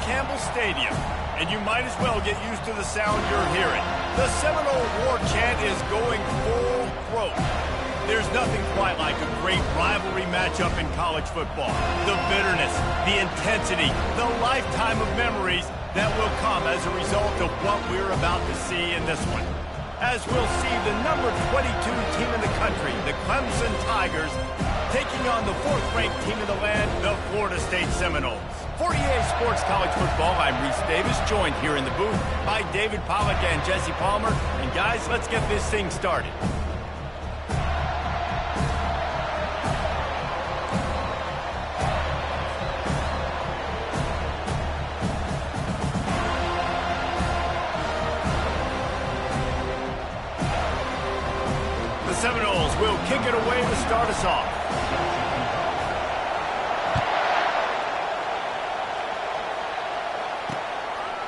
Campbell Stadium, and you might as well get used to the sound you're hearing. The Seminole War chant is going full throat. There's nothing quite like a great rivalry matchup in college football. The bitterness, the intensity, the lifetime of memories that will come as a result of what we're about to see in this one. As we'll see the number 22 team in the country, the Clemson Tigers, taking on the 4th-ranked team in the land, the Florida State Seminoles. For EA Sports College Football, I'm Reese Davis, joined here in the booth by David Pollack and Jesse Palmer. And guys, let's get this thing started. The Seminoles will kick it away to start us off.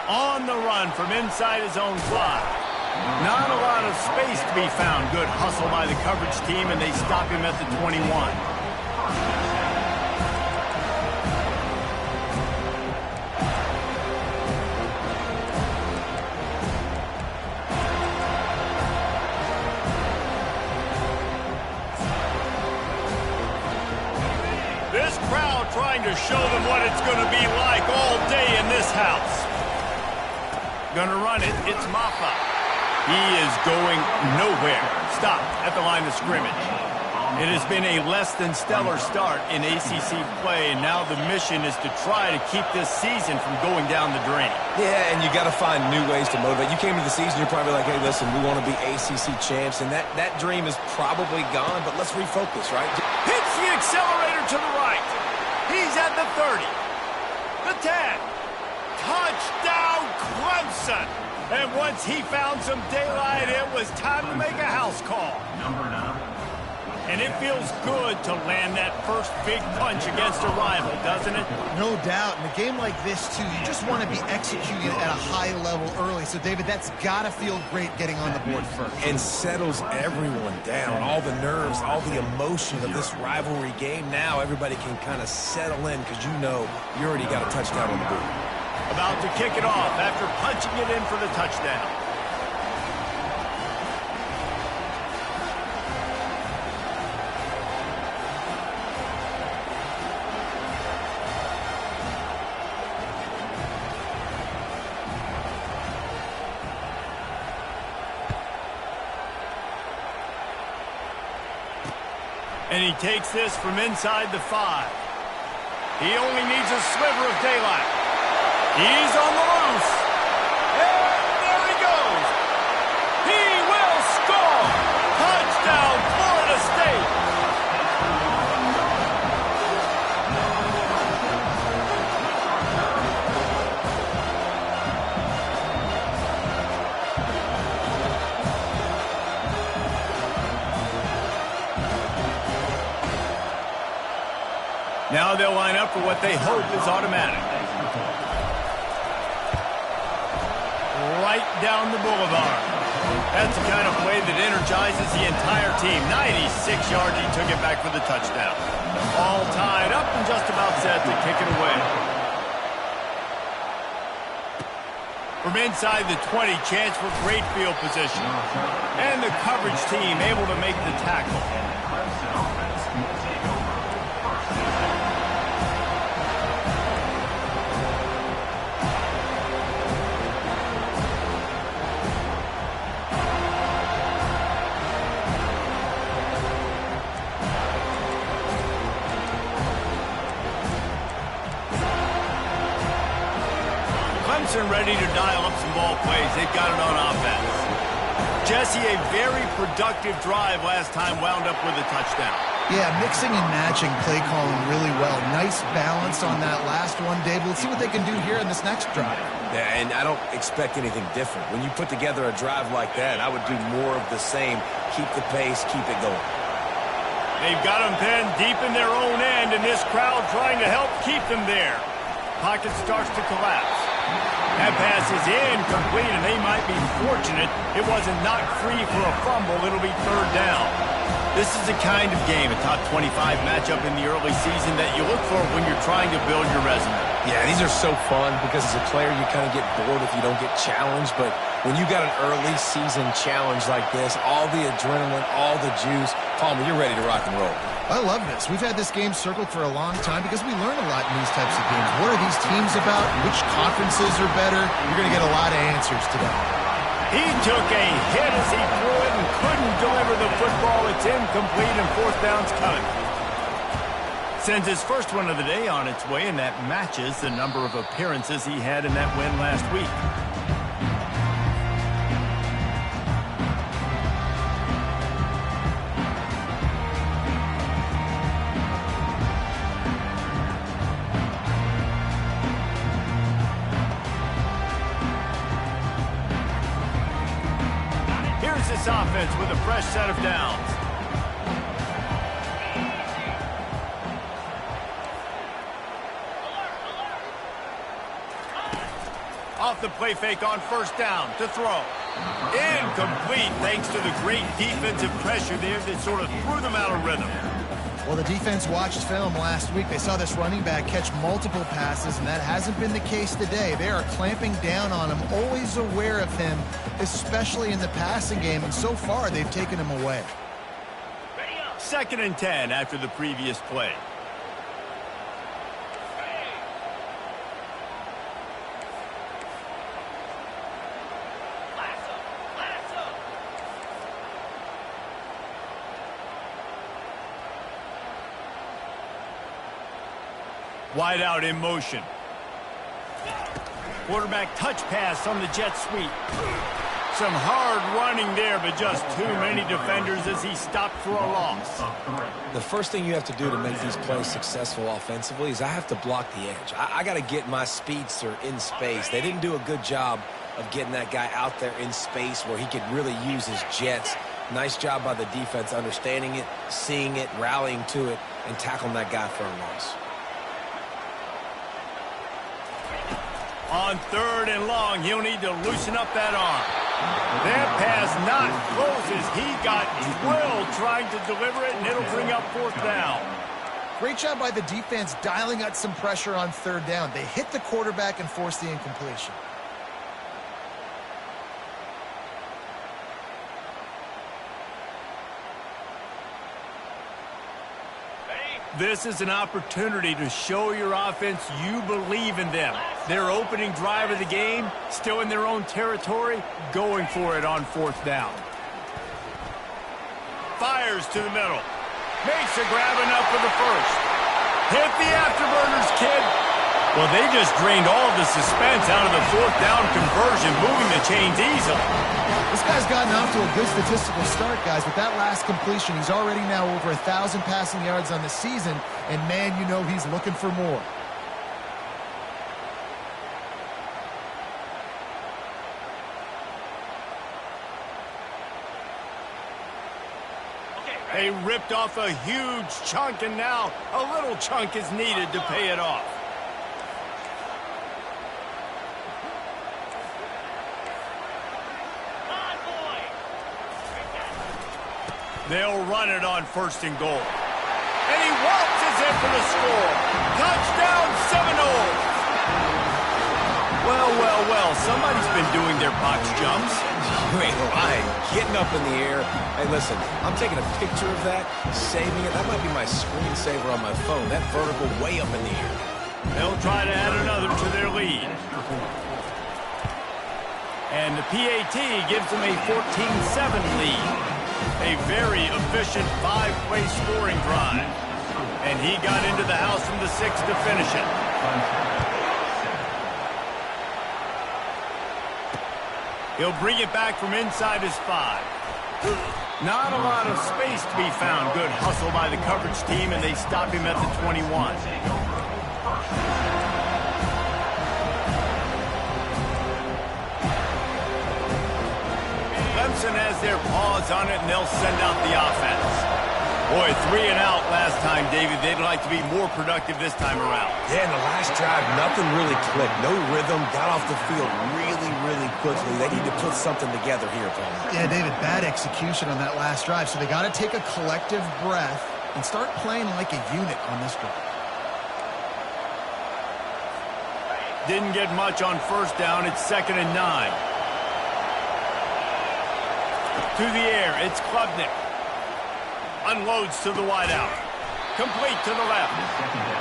On the run from inside his own 5. Not a lot of space to be found. Good hustle by the coverage team, and they stop him at the 21. This crowd trying to show them what it's going to be like all day in this house. Gonna run it, it's Maffa. He is going nowhere. Stop at the line of scrimmage. It has been a less than stellar start in ACC play, and now the mission is to try to keep this season from going down the drain. Yeah, and you got to find new ways to motivate. You came to the season, you're probably like, hey, listen, we want to be ACC champs, and that dream is probably gone, but let's refocus, right? Hits the accelerator to the right. He's at the 30. The 10. Touchdown, Clemson! And once he found some daylight, it was time to make a house call. Number 9. And it feels good to land that first big punch against a rival, doesn't it? No doubt. In a game like this, too, you just want to be executing at a high level early. So, David, that's got to feel great getting on the board first. And settles everyone down. All the nerves, all the emotion of this rivalry game. Now everybody can kind of settle in because you know you already got a touchdown on the board. About to kick it off after punching it in for the touchdown. And he takes this from inside the 5. He only needs a sliver of daylight. He's on the loose. And there he goes. He will score. Touchdown, Florida State. Now they'll line up for what they hope is automatic. Right down the boulevard. That's the kind of play that energizes the entire team. 96 yards, he took it back for the touchdown. All tied up and just about set to kick it away. From inside the 20, chance for great field position. And the coverage team able to make the tackle. Ready to dial up some ball plays. They've got it on offense. Jesse, a very productive drive last time wound up with a touchdown. Yeah, mixing and matching play calling really well. Nice balance on that last one, Dave. Let's see what they can do here in this next drive. Yeah, and I don't expect anything different. When you put together a drive like that, I would do more of the same. Keep the pace, keep it going. They've got them pinned deep in their own end, and this crowd trying to help keep them there. Pocket starts to collapse. That pass is incomplete, and they might be fortunate it wasn't knocked free for a fumble. It'll be 3rd down. This is the kind of game, a top 25 matchup in the early season that you look for when you're trying to build your resume. Yeah, these are so fun because as a player, you kind of get bored if you don't get challenged. But when you got an early season challenge like this, all the adrenaline, all the juice, Palmer, you're ready to rock and roll. I love this. We've had this game circled for a long time because we learn a lot in these types of games. What are these teams about? Which conferences are better? You're going to get a lot of answers today. He took a hit as he threw it and couldn't deliver the football. It's incomplete and fourth down's coming. Sends his first one of the day on its way, and that matches the number of appearances he had in that win last week. Here's this offense with a fresh set of downs. Off the play fake on first down to throw. Incomplete thanks to the great defensive pressure there that sort of threw them out of rhythm. Well, the defense watched film last week. They saw this running back catch multiple passes, and that hasn't been the case today. They are clamping down on him, always aware of him, especially in the passing game, and so far they've taken him away. 2nd and 10 after the previous play. Wide out in motion. Quarterback touch pass on the jet sweep. Some hard running there, but just too many defenders as he stopped for a loss. The first thing you have to do to make these plays successful offensively is I have to block the edge. I got to get my speedster in space. They didn't do a good job of getting that guy out there in space where he could really use his jets. Nice job by the defense understanding it, seeing it, rallying to it, and tackling that guy for a loss. On 3rd and long, he'll need to loosen up that arm. That pass not close as he got drilled trying to deliver it, and it'll bring up 4th down. Great job by the defense dialing out some pressure on 3rd down. They hit the quarterback and forced the incompletion. This is an opportunity to show your offense you believe in them. Their opening drive of the game, still in their own territory, going for it on 4th down. Fires to the middle. Makes a grab enough for the first. Hit the afterburners, kid. Well, they just drained all of the suspense out of the 4th down conversion, moving the chains easily. This guy's gotten off to a good statistical start, guys. With that last completion, he's already now over 1,000 passing yards on the season, and man, you know he's looking for more. They ripped off a huge chunk, and now a little chunk is needed to pay it off. They'll run it on 1st and goal. And he waltzes in for the score. Touchdown, Seminoles. Well, well, well, somebody's been doing their box jumps. You ain't lying. Getting up in the air. Hey, listen, I'm taking a picture of that, saving it. That might be my screensaver on my phone. That vertical way up in the air. They'll try to add another to their lead. And the PAT gives them a 14-7 lead. A very efficient 5-play scoring drive. And he got into the house from the 6 to finish it. He'll bring it back from inside his 5. Not a lot of space to be found. Good hustle by the coverage team, and they stop him at the 21. Clemson has their paws on it, and they'll send out the offense. Boy, 3 and out last time, David. They'd like to be more productive this time around. Yeah, in the last drive, nothing really clicked. No rhythm, got off the field really really quickly. They need to put something together here, Paul. Yeah, David, bad execution on that last drive. So they got to take a collective breath and start playing like a unit on this drive. Didn't get much on first down. It's 2nd and 9. To the air, it's Klubnik. Unloads to the wideout. Complete to the left.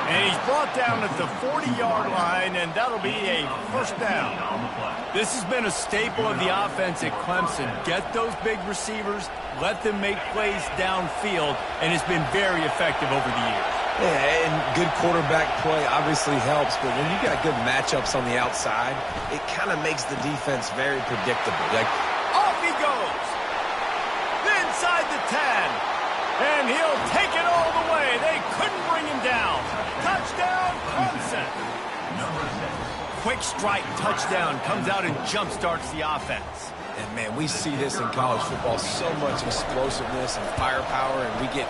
And he's brought down at the 40-yard line, and that'll be a first down. This has been a staple of the offense at Clemson. Get those big receivers, let them make plays downfield, and it's been very effective over the years. Yeah, and good quarterback play obviously helps, but when you got good matchups on the outside, it kind of makes the defense very predictable. Like, off he goes. Inside the 10. And he'll take it all the way. They couldn't bring him down. Touchdown, Clemson. Quick strike touchdown comes out and jump-starts the offense. And, man, we see this in college football, so much explosiveness and firepower, and we get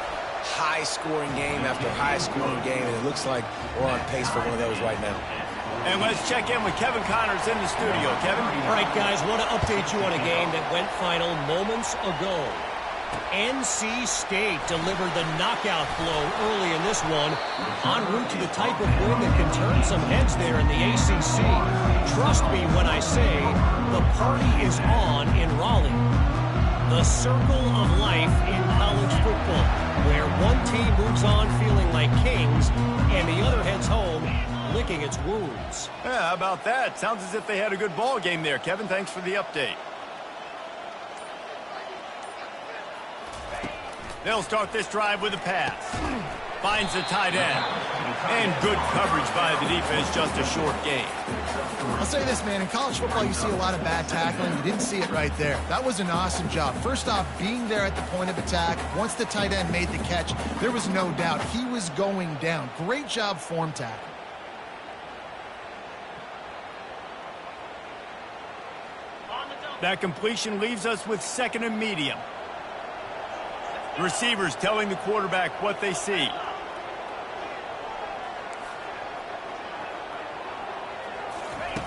high-scoring game after high-scoring game, and it looks like we're on pace for one of those right now. And let's check in with Kevin Connors in the studio. Kevin? All right, guys, want to update you on a game that went final moments ago. NC State delivered the knockout blow early in this one, en route to the type of win that can turn some heads there in the ACC. Trust me when I say the party is on in Raleigh. The circle of life in college football, where one team moves on feeling like kings and the other heads home licking its wounds. Yeah, how about that? Sounds as if they had a good ball game there. Kevin, thanks for the update. They'll start this drive with a pass. Finds the tight end. And good coverage by the defense, just a short gain. I'll say this, man. In college football, you see a lot of bad tackling. You didn't see it right there. That was an awesome job. First off, being there at the point of attack. Once the tight end made the catch, there was no doubt he was going down. Great job form tackle. That completion leaves us with 2nd and medium. Receivers telling the quarterback what they see.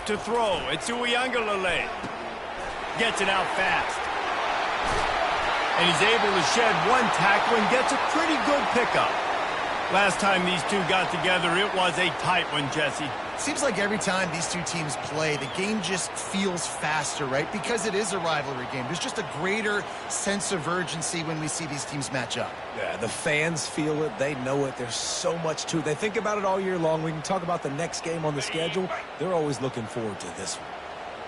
To throw, it's Uiagalelei. Gets it out fast. And he's able to shed one tackle and gets a pretty good pickup. Last time these two got together, it was a tight one, Jesse. Seems like every time these two teams play, the game just feels faster, right? Because it is a rivalry game. There's just a greater sense of urgency when we see these teams match up. Yeah, the fans feel it. They know it. There's so much to it. They think about it all year long. We can talk about the next game on the schedule. They're always looking forward to this one.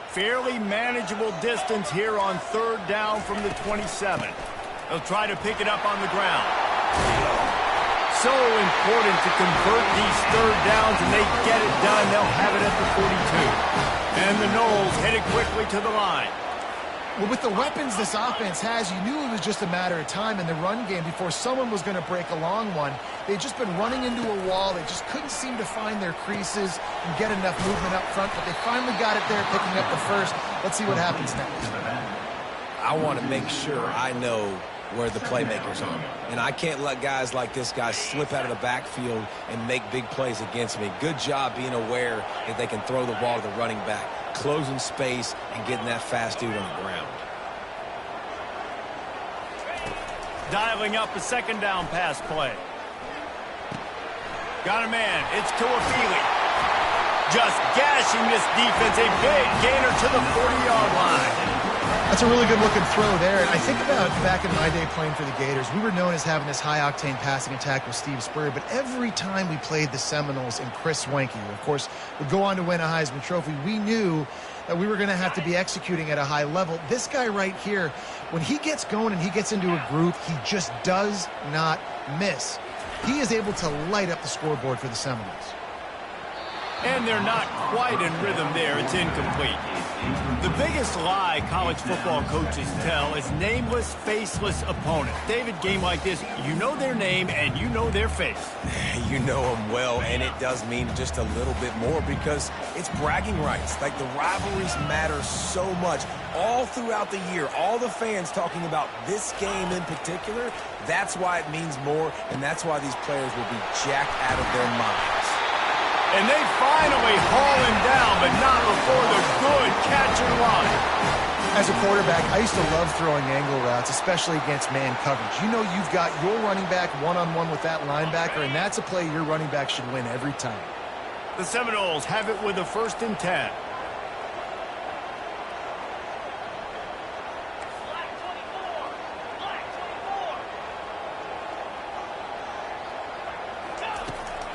Fairly manageable distance here on 3rd down from the 27. They'll try to pick it up on the ground. So important to convert these 3rd downs, and they get it done. They'll have it at the 42. And the Noles headed quickly to the line. Well, with the weapons this offense has, you knew it was just a matter of time in the run game before someone was going to break a long one. They'd just been running into a wall. They just couldn't seem to find their creases and get enough movement up front, but they finally got it there, picking up the first. Let's see what happens next. I want to make sure I know where the playmakers are. And I can't let guys like this guy slip out of the backfield and make big plays against me. Good job being aware that they can throw the ball to the running back, closing space, and getting that fast dude on the ground. Dialing up a 2nd down pass play. Got a man. It's Tuafili. Just gashing this defense. A big gainer to the 40-yard line. That's a really good-looking throw there. And I think about back in my day playing for the Gators, we were known as having this high-octane passing attack with Steve Spurrier, but every time we played the Seminoles and Chris Wenke, who, of course, would go on to win a Heisman Trophy, we knew that we were going to have to be executing at a high level. This guy right here, when he gets going and he gets into a groove, he just does not miss. He is able to light up the scoreboard for the Seminoles. And they're not quite in rhythm there. It's incomplete. The biggest lie college football coaches tell is nameless, faceless opponents. David, game like this, you know their name and you know their face. You know them well, and it does mean just a little bit more because it's bragging rights. Like, the rivalries matter so much all throughout the year. All the fans talking about this game in particular, that's why it means more, and that's why these players will be jacked out of their minds. And they finally haul him down, but not before the good catch and run. As a quarterback, I used to love throwing angle routes, especially against man coverage. You know you've got your running back one-on-one with that linebacker, and that's a play your running back should win every time. The Seminoles have it with a 1st and 10.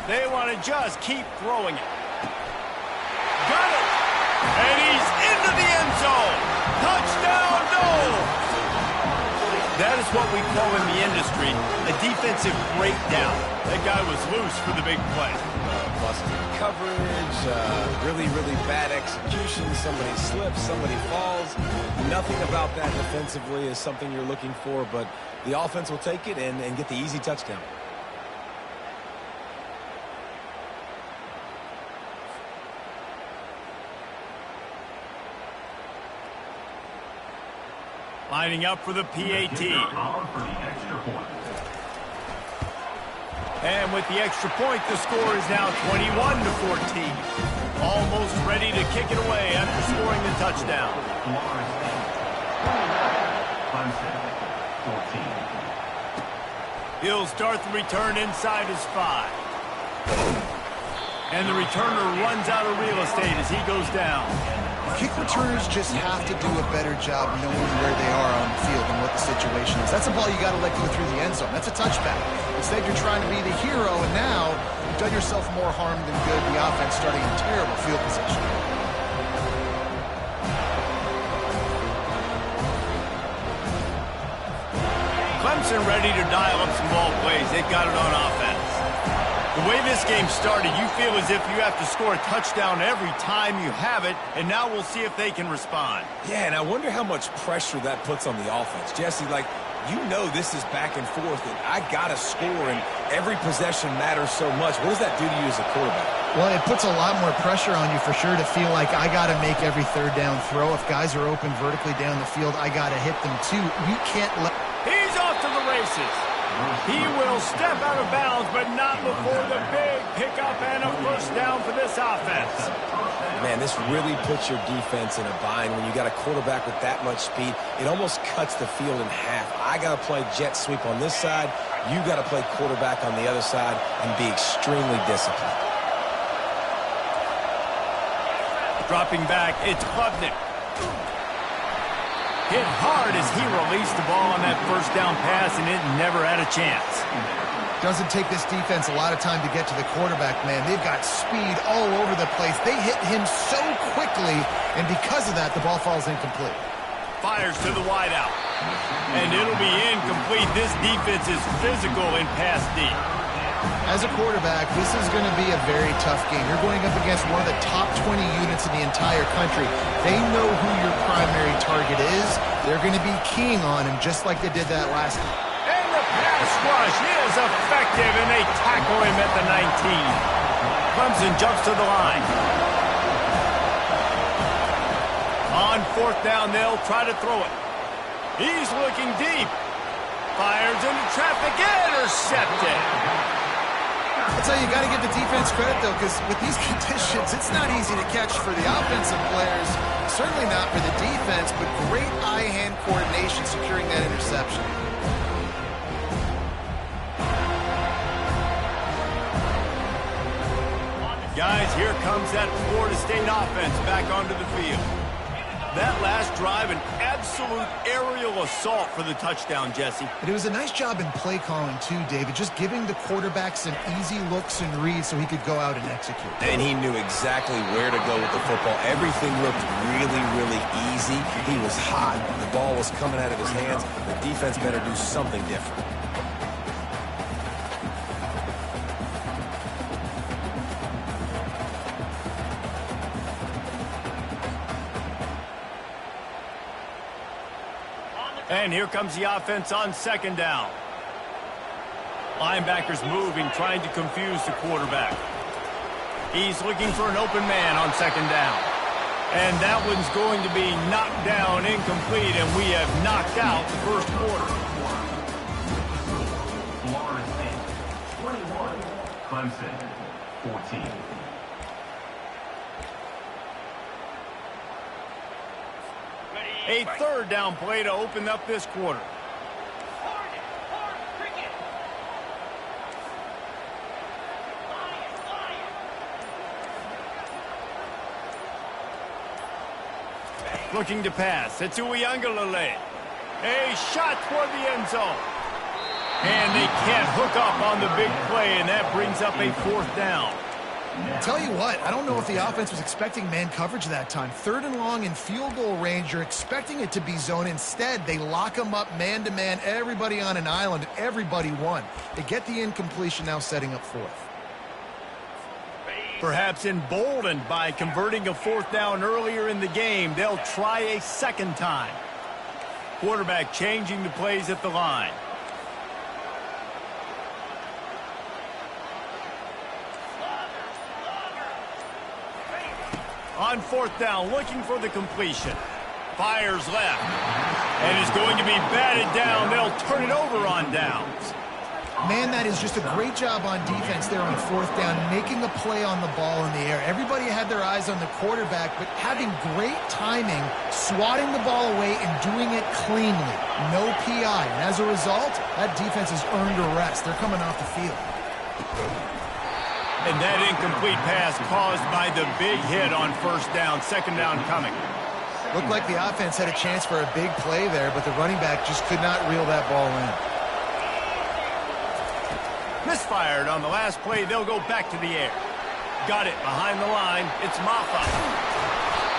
They want to just keep throwing it. Got it! And he's into the end zone! Touchdown, Noles! That is what we call in the industry a defensive breakdown. That guy was loose for the big play. Busted coverage, really, really bad execution. Somebody slips, somebody falls. Nothing about that defensively is something you're looking for, but the offense will take it and get the easy touchdown. Lining up for the PAT. And with the extra point, the score is now 21-14. Almost ready to kick it away after scoring the touchdown. He'll start the return inside his 5. And the returner runs out of real estate as he goes down. Kick returners just have to do a better job knowing where they are on the field and what the situation is. That's a ball you got to let go through the end zone. That's a touchback. Instead, you're trying to be the hero, and now you've done yourself more harm than good. The offense starting in terrible field position. Clemson ready to dial up some ball plays. They've got it on offense. The way this game started, you feel as if you have to score a touchdown every time you have it, and now we'll see if they can respond. Yeah, and I wonder how much pressure that puts on the offense. Jesse, like, you know this is back and forth, and I got to score, and every possession matters so much. What does that do to you as a quarterback? Well, it puts a lot more pressure on you for sure to feel like I got to make every 3rd down throw. If guys are open vertically down the field, I got to hit them too. We can't let... He's off to the races. He will step out of bounds, but not before the big pickup and a 1st down for this offense. Man, this really puts your defense in a bind. When you got a quarterback with that much speed, it almost cuts the field in half. I got to play jet sweep on this side. You got to play quarterback on the other side and be extremely disciplined. Dropping back, it's Klubnik. Hit hard as he released the ball on that 1st down pass, and it never had a chance. Doesn't take this defense a lot of time to get to the quarterback, man. They've got speed all over the place. They hit him so quickly, and because of that, the ball falls incomplete. Fires to the wideout. And it'll be incomplete. This defense is physical in pass deep. As a quarterback, this is going to be a very tough game. You're going up against one of the top 20 units in the entire country. They know who your primary target is. They're going to be keying on him just like they did that last time. And the pass rush is effective, and they tackle him at the 19. Clemson jumps to the line. On 4th down, they'll try to throw it. He's looking deep. Fires into traffic, intercepted. That's how you got to give the defense credit, though, because with these conditions, it's not easy to catch for the offensive players. Certainly not for the defense, but great eye-hand coordination securing that interception. Guys, here comes that Florida State offense back onto the field. That last drive, an absolute aerial assault for the touchdown, Jesse. And it was a nice job in play calling, too, David, just giving the quarterback some easy looks and reads so he could go out and execute. And he knew exactly where to go with the football. Everything looked really, really easy. He was hot. The ball was coming out of his hands. The defense better do something different. And here comes the offense on 2nd down. Linebackers moving, trying to confuse the quarterback. He's looking for an open man on 2nd down. And that one's going to be knocked down, incomplete, and we have knocked out the 1st quarter. Florida State 21, Clemson 14. A third down play to open up this quarter. Looking to pass. It's Uyangalele. A shot toward the end zone. And they can't hook up on the big play, and that brings up a fourth down. Tell you what, I don't know if the offense was expecting man coverage that time. Third and long in field goal range, you're expecting it to be zone. Instead, they lock them up man-to-man, everybody on an island, everybody won. They get the incompletion, now setting up fourth. Perhaps emboldened by converting a fourth down earlier in the game, they'll try a second time. Quarterback changing the plays at the line. On fourth down, looking for the completion. Fires left. And is going to be batted down. They'll turn it over on downs. Man, that is just a great job on defense there on fourth down, making a play on the ball in the air. Everybody had their eyes on the quarterback, but having great timing, swatting the ball away and doing it cleanly. No PI. And as a result, that defense has earned a rest. They're coming off the field. And that incomplete pass caused by the big hit on first down. Second down coming. Looked like the offense had a chance for a big play there, but the running back just could not reel that ball in. Misfired on the last play. They'll go back to the air. Got it behind the line. It's Maffa.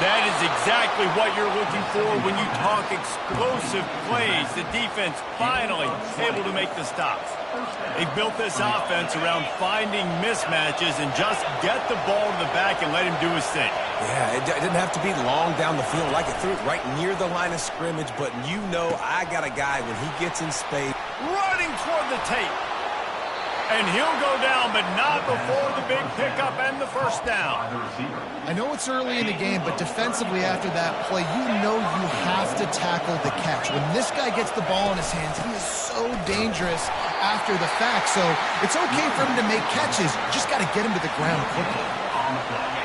That is exactly what you're looking for when you talk explosive plays. The defense finally able to make the stops. They built this offense around finding mismatches and just get the ball to the back and let him do his thing. Yeah, it didn't have to be long down the field. Like it threw it right near the line of scrimmage, but you know I got a guy when he gets in space. Running toward the tape. And he'll go down, but not before the big pickup and the first down. I know it's early in the game, but defensively after that play, you know you have to tackle the catch. When this guy gets the ball in his hands, he is so dangerous after the fact. So it's okay for him to make catches. Just got to get him to the ground quickly.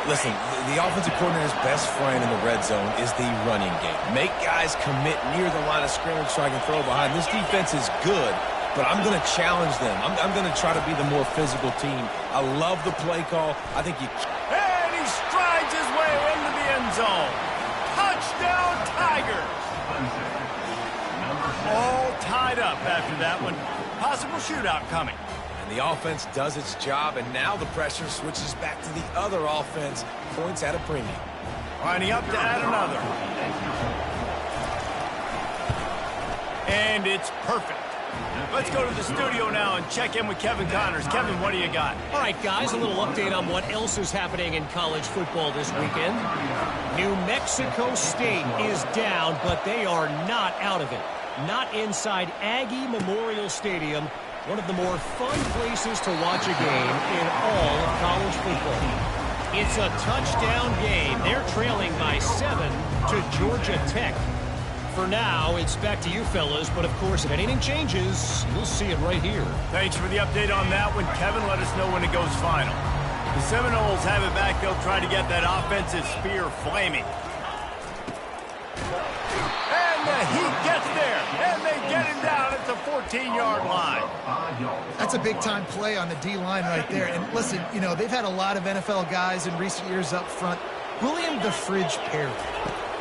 Listen, the offensive coordinator's best friend in the red zone is the running game. Make guys commit near the line of scrimmage so I can throw behind. This defense is good, but I'm going to challenge them. I'm going to try to be the more physical team. I love the play call. I think you... And he strides his way into the end zone. Touchdown, Tigers. All tied up after that one. Possible shootout coming. And the offense does its job, and now the pressure switches back to the other offense. Points at a premium. Lining up to add another. And it's perfect. Let's go to the studio now and check in with Kevin Connors. Kevin, what do you got? All right, guys, a little update on what else is happening in college football this weekend. New Mexico State is down, but they are not out of it. Not inside Aggie Memorial Stadium, one of the more fun places to watch a game in all of college football. It's a touchdown game. They're trailing by 7 to Georgia Tech. For now, it's back to you fellas, but of course, if anything changes, you'll see it right here. Thanks for the update on that one, Kevin. Let us know when it goes final. The Seminoles have it back. They'll try to get that offensive spear flaming. And the Heat gets there, and they get him down at the 14-yard line. That's a big-time play on the D-line right there. And listen, you know, they've had a lot of NFL guys in recent years up front. William the Fridge Perry.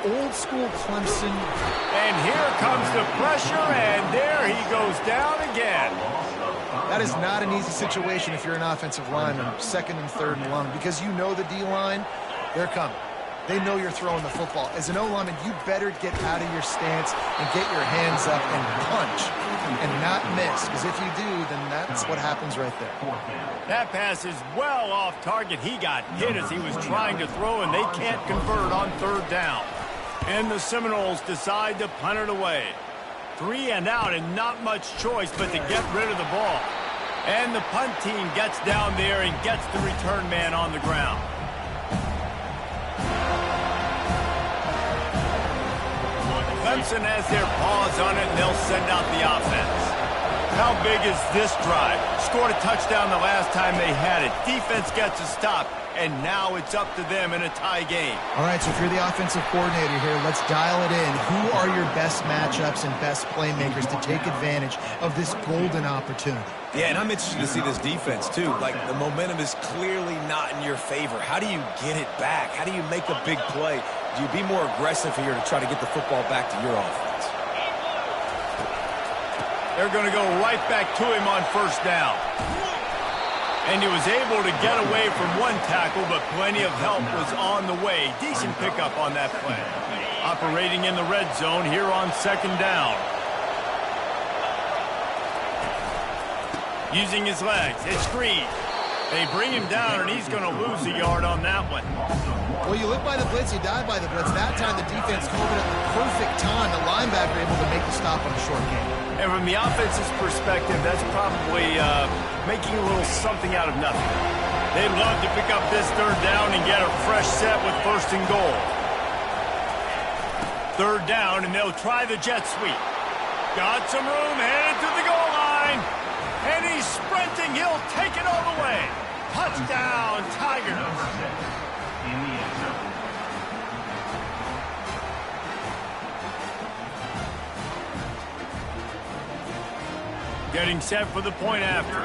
Old school Clemson. And here comes the pressure, and there he goes down again. That is not an easy situation if you're an offensive lineman, second and third and long, because you know the D-line, they're coming. They know you're throwing the football. As an O-lineman, you better get out of your stance and get your hands up and punch and not miss, because if you do, then that's what happens right there. That pass is well off target. He got hit as he was trying to throw, and they can't convert on third down. And the Seminoles decide to punt it away. 3 and out and not much choice but to get rid of the ball. And the punt team gets down there and gets the return man on the ground. Clemson has their paws on it, and they'll send out the offense. How big is this drive? Scored a touchdown the last time they had it. Defense gets a stop, and now it's up to them in a tie game. All right, so if you're the offensive coordinator here, let's dial it in. Who are your best matchups and best playmakers to take advantage of this golden opportunity? Yeah, and I'm interested to see this defense, too. Like, the momentum is clearly not in your favor. How do you get it back? How do you make a big play? Do you be more aggressive here to try to get the football back to your offense? They're going to go right back to him on first down. And he was able to get away from one tackle, but plenty of help was on the way. Decent pickup on that play. Operating in the red zone here on second down. Using his legs. It's screen. They bring him down, and he's going to lose a yard on that one. Well, you live by the blitz, you die by the blitz. That time the defense called it at the perfect time. The linebacker able to make the stop on a short game. And from the offense's perspective, that's probably making a little something out of nothing. They'd love to pick up this third down and get a fresh set with first and goal. Third down, and they'll try the jet sweep. Got some room, headed to the goal line. And he's sprinting. He'll take it all the way. Touchdown, Tigers. Getting set for the point after.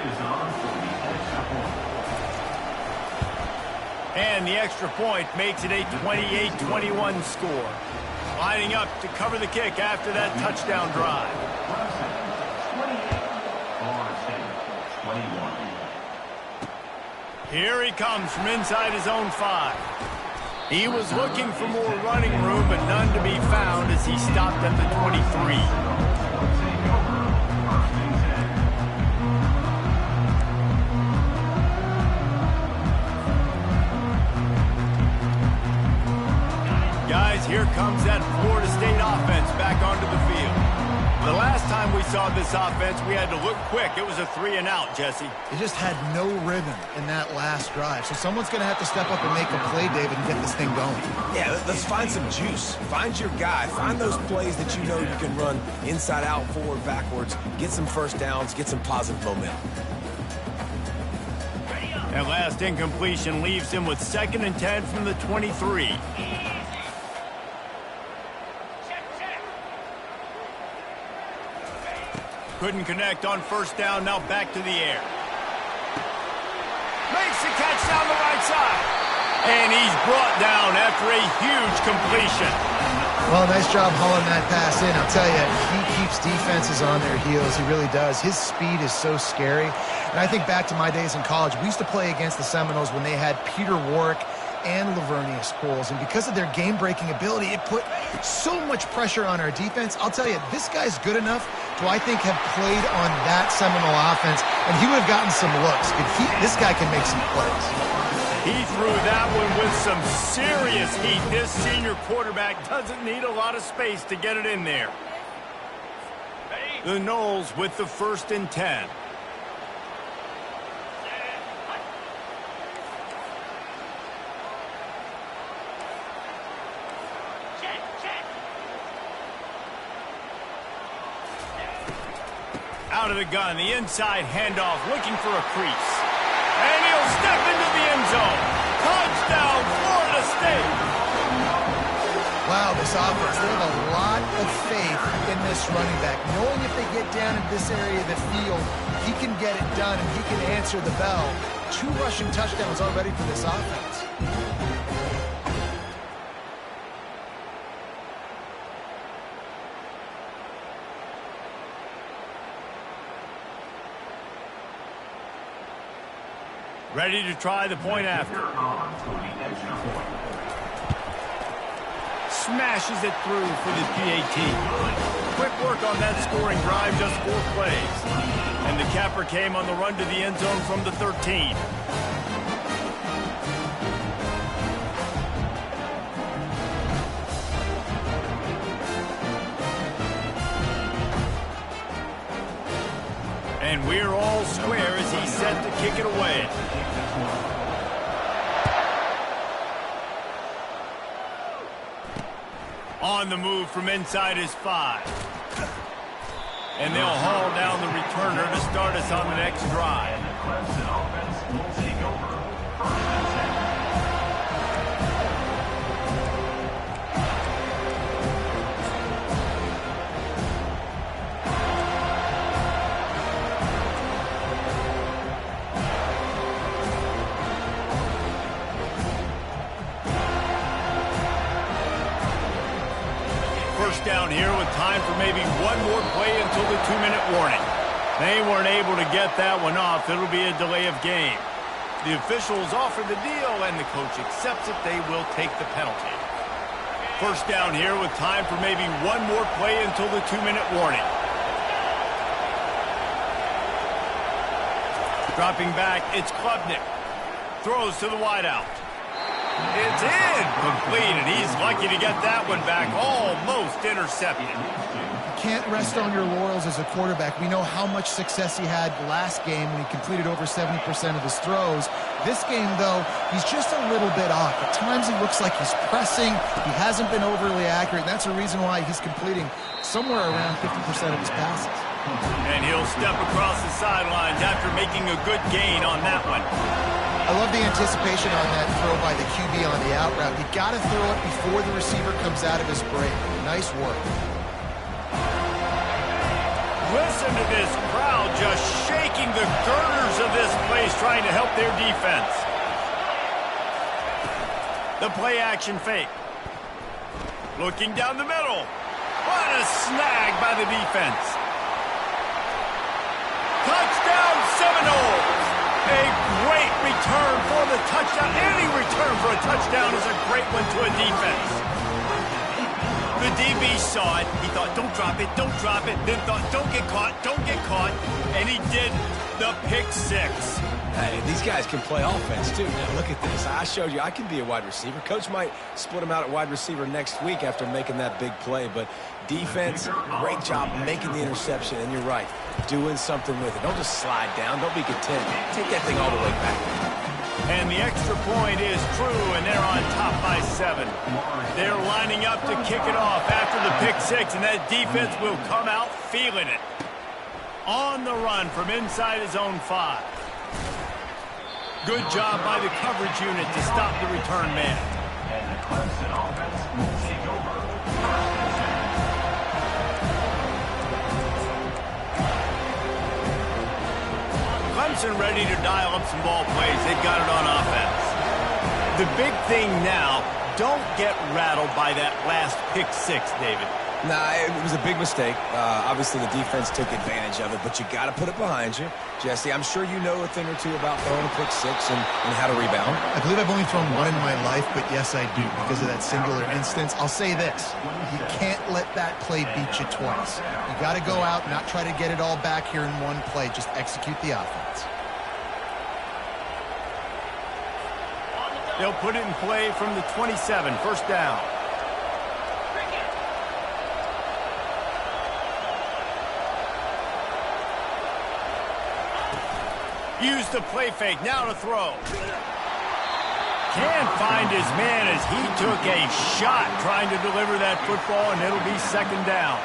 And the extra point makes it a 28-21 score. Lining up to cover the kick after that touchdown drive. Here he comes from inside his own 5. He was looking for more running room, but none to be found as he stopped at the 23. Guys, here comes that Florida State offense back onto the field. The last time we saw this offense, we had to look quick. It was a 3-and-out, Jesse. They just had no rhythm in that last drive. So someone's going to have to step up and make a play, David, and get this thing going. Yeah, let's find some juice. Find your guy. Find those plays that you know you can run inside out, forward, backwards. Get some first downs. Get some positive momentum. That last incompletion leaves him with 2nd and 10 from the 23. Couldn't connect on first down, now back to the air. Makes the catch down the right side. And he's brought down after a huge completion. Well, nice job hauling that pass in. I'll tell you, he keeps defenses on their heels. He really does. His speed is so scary. And I think back to my days in college. We used to play against the Seminoles when they had Peter Warrick and Lavernius Coles, and because of their game-breaking ability, it put so much pressure on our defense. I'll tell you, this guy's good enough to, I think, have played on that Seminole offense, and he would have gotten some looks. This guy can make some plays. He threw that one with some serious heat. This senior quarterback doesn't need a lot of space to get it in there. The Noles with the 1st and 10. Out of the gun, the inside handoff, looking for a crease. And he'll step into the end zone. Touchdown, Florida State. Wow, this offense, they have a lot of faith in this running back. Knowing if they get down in this area of the field, he can get it done and he can answer the bell. 2 rushing touchdowns already for this offense. Ready to try the point after. Smashes it through for the PAT. Quick work on that scoring drive, just 4 plays. And the capper came on the run to the end zone from the 13. And we're all square as he's set to kick it away. On the move from inside his 5. And they'll haul down the returner to start us on the next drive. down here with time for maybe one more play until the 2-minute warning. They weren't able to get that one off. It'll be a delay of game. The officials offer the deal, and the coach accepts it. They will take the penalty. First down here with time for maybe one more play until the 2-minute warning. Dropping back, it's Clem. Throws to the wideout. It's incomplete, and he's lucky to get that one back. Almost intercepted. Can't rest on your laurels as a quarterback. We know how much success he had last game when he completed over 70% of his throws. This game, though, he's just a little bit off. At times he looks like he's pressing. He hasn't been overly accurate, and that's a reason why he's completing somewhere around 50% of his passes. And he'll step across the sidelines after making a good gain on that one. I love the anticipation on that throw by the QB on the out route. You got to throw it before the receiver comes out of his break. Nice work. Listen to this crowd just shaking the girders of this place, trying to help their defense. The play action fake. Looking down the middle. What a snag by the defense. Touchdown Seminoles. A great return for the touchdown. Any return for a touchdown is a great one to a defense. The DB saw it. He thought, don't drop it, don't drop it. Then thought, don't get caught, don't get caught. And he did the pick six. Hey, these guys can play offense, too. Now, look at this. I showed you I can be a wide receiver. Coach might split him out at wide receiver next week after making that big play. But defense, great job making the interception. And you're right, doing something with it. Don't just slide down. Don't be content. Take that thing all the way back. And the extra point is true, and they're on top by 7. They're lining up to kick it off after the pick six, and that defense will come out feeling it. On the run from inside his own 5. Good job by the coverage unit to stop the return man. And the Clemson offense will take over. Clemson ready to dial up some ball plays. They've got it on offense. The big thing now, don't get rattled by that last pick six, David. Nah, it was a big mistake. Obviously, the defense took advantage of it, but you got to put it behind you. Jesse, I'm sure you know a thing or two about throwing a pick six and how to rebound. I believe I've only thrown one in my life, but yes, I do, because of that singular instance. I'll say this. You can't let that play beat you twice. You got to go out, not try to get it all back here in one play. Just execute the offense. They'll put it in play from the 27, first down. Use the play fake, now to throw. Can't find his man as he took a shot trying to deliver that football, and it'll be second down.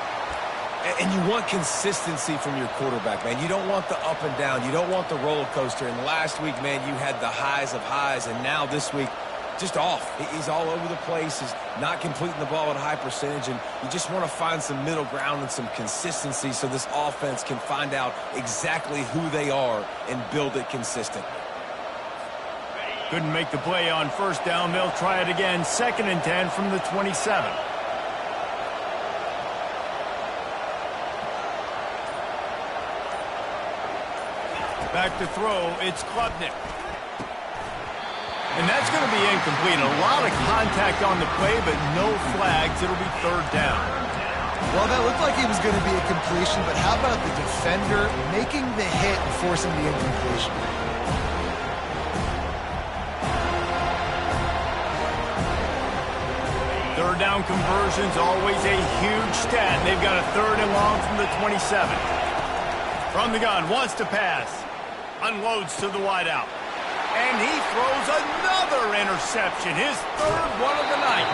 And you want consistency from your quarterback, man. You don't want the up and down. You don't want the roller coaster. And last week, man, you had the highs of highs, and now this week, just off. He's all over the place. He's not completing the ball at a high percentage, and you just want to find some middle ground and some consistency so this offense can find out exactly who they are and build it consistently. Couldn't make the play on first down. They'll try it again. 2nd and 10 from the 27. Back to throw. It's Clem. And that's going to be incomplete. A lot of contact on the play, but no flags. It'll be third down. Well, that looked like it was going to be a completion, but how about the defender making the hit and forcing the incompletion? Third down conversions, always a huge stat. They've got a 3rd and long from the 27. From the gun, wants to pass. Unloads to the wideout. And he throws another interception, his 3rd one of the night.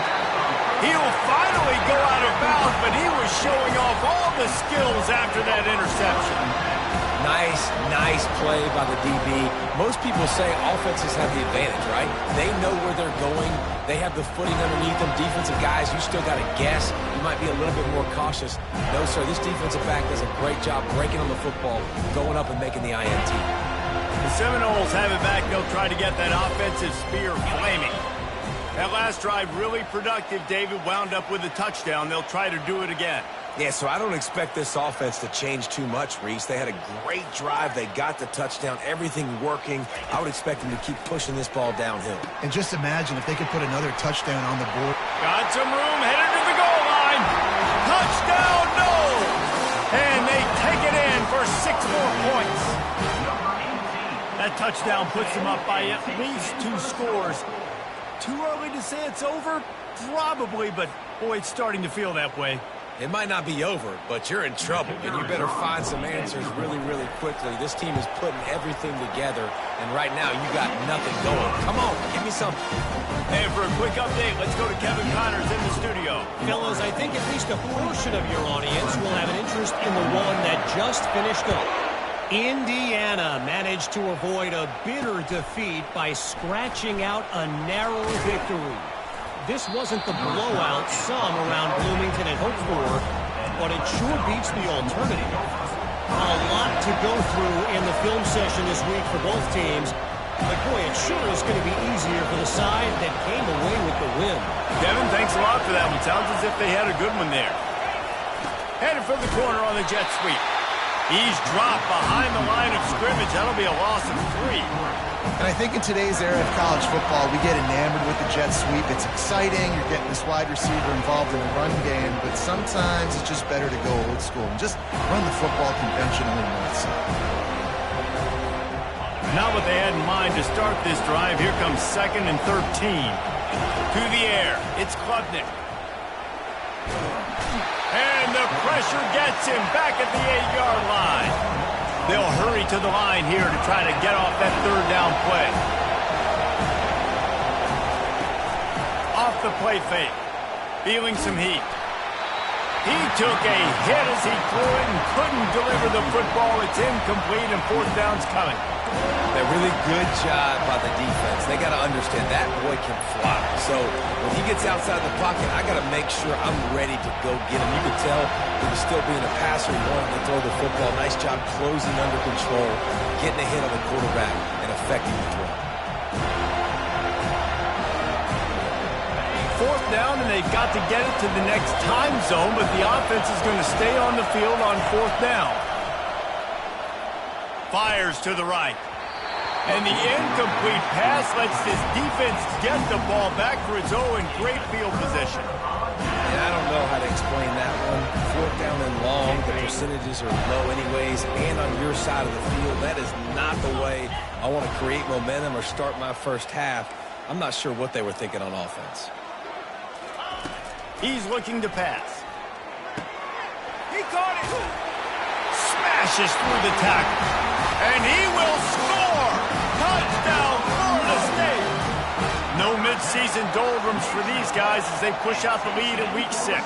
He'll finally go out of bounds, but he was showing off all the skills after that interception. Nice play by the DB. Most people say offenses have the advantage, right? They know where they're going. They have the footing underneath them. Defensive guys, you still got to guess. You might be a little bit more cautious. No, sir, this defensive back does a great job breaking on the football, going up and making the INT. The Seminoles have it back. They'll try to get that offensive spear flaming. That last drive really productive, David. Wound up with a touchdown. They'll try to do it again. Yeah, so I don't expect this offense to change too much, Reese. They had a great drive. They got the touchdown. Everything working. I would expect them to keep pushing this ball downhill. And just imagine if they could put another touchdown on the board. Got some room, headed to the goal line. Touchdown, no! And they take it in for 6 more points. That touchdown puts them up by at least 2 scores. Too early to say it's over? Probably, but boy, it's starting to feel that way. It might not be over, but you're in trouble, and you better find some answers really, really quickly. This team is putting everything together, and right now you got nothing going. Come on, give me something. And for a quick update, let's go to Kevin Connors in the studio. Fellas, I think at least a portion of your audience will have an interest in the one that just finished up. Indiana managed to avoid a bitter defeat by scratching out a narrow victory. This wasn't the blowout some around Bloomington had hoped for, but it sure beats the alternative. A lot to go through in the film session this week for both teams, but boy, it sure is going to be easier for the side that came away with the win. Kevin, thanks a lot for that one. Sounds as if they had a good one there. Headed for the corner on the jet sweep. He's dropped behind the line of scrimmage. That'll be a loss of 3. And I think in today's era of college football, we get enamored with the jet sweep. It's exciting. You're getting this wide receiver involved in a run game, but sometimes it's just better to go old school and just run the football conventionally north side. Not what they had in mind to start this drive. Here comes 2nd and 13. To the air. It's Klubnik. And the pressure gets him back at the 8-yard line. They'll hurry to the line here to try to get off that 3rd down play. Off the play fake. Feeling some heat. He took a hit as he threw it and couldn't deliver the football. It's incomplete and 4th down's coming. A really good job by the defense. They got to understand that boy can fly. So when he gets outside the pocket, I got to make sure I'm ready to go get him. You could tell he was still being a passer. He wanted to throw the football. Nice job closing under control, getting a hit on the quarterback, and affecting the throw. 4th down, and they've got to get it to the next time zone, but the offense is going to stay on the field on 4th down. Fires to the right. And the incomplete pass lets this defense get the ball back for its own great field position. And I don't know how to explain that one. 4th down and long, the percentages are low anyways, and on your side of the field, that is not the way I want to create momentum or start my first half. I'm not sure what they were thinking on offense. He's looking to pass. He caught it. Smashes through the tackle. And he will score! Touchdown, Florida State! No midseason doldrums for these guys as they push out the lead in Week 6.